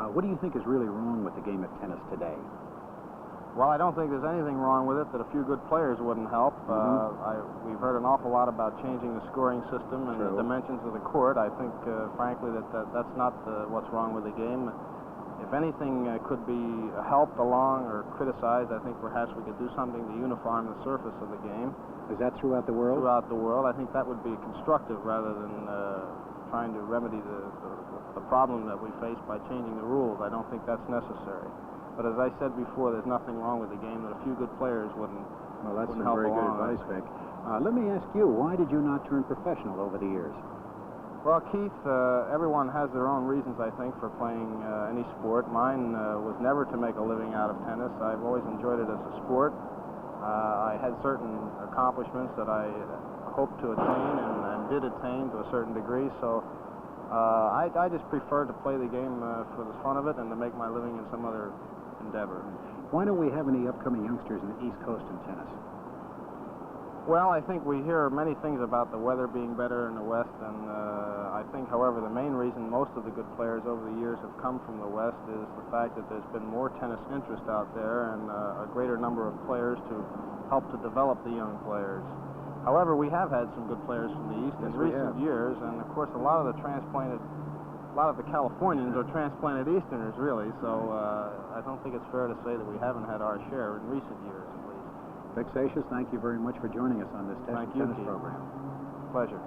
What do you think is really wrong with the game of tennis today? Well, I don't think there's anything wrong with it that a few good players wouldn't help. We've heard an awful lot about changing the scoring system and the dimensions of the court. I think, frankly, that's not what's wrong with the game. If anything could be helped along or criticized, I think perhaps we could do something to uniform the surface of the game. Is that throughout the world? Throughout the world. I think that would be constructive rather than trying to remedy the problem that we face by changing the rules. I don't think that's necessary. But as I said before, there's nothing wrong with the game that a few good players wouldn't help along. Well, that's some very good advice, Vic. Let me ask you, why did you not turn professional over the years? Well, Keith, everyone has their own reasons, I think, for playing any sport. Mine was never to make a living out of tennis. I've always enjoyed it as a sport. I had certain accomplishments that I hoped to attain and did attain to a certain degree, so I just prefer to play the game for the fun of it and to make my living in some other endeavor. Why don't we have any upcoming youngsters in the East Coast in tennis? Well, I think we hear many things about the weather being better in the West, and I think, however, the main reason most of the good players over the years have come from the West is the fact that there's been more tennis interest out there and a greater number of players to help to develop the young players. However, we have had some good players from the East in recent years, and of course a lot of the Californians are transplanted Easterners, really, so I don't think it's fair to say that we haven't had our share in recent years, at least. Vic Seixas, thank you very much for joining us on this tennis program. Pleasure.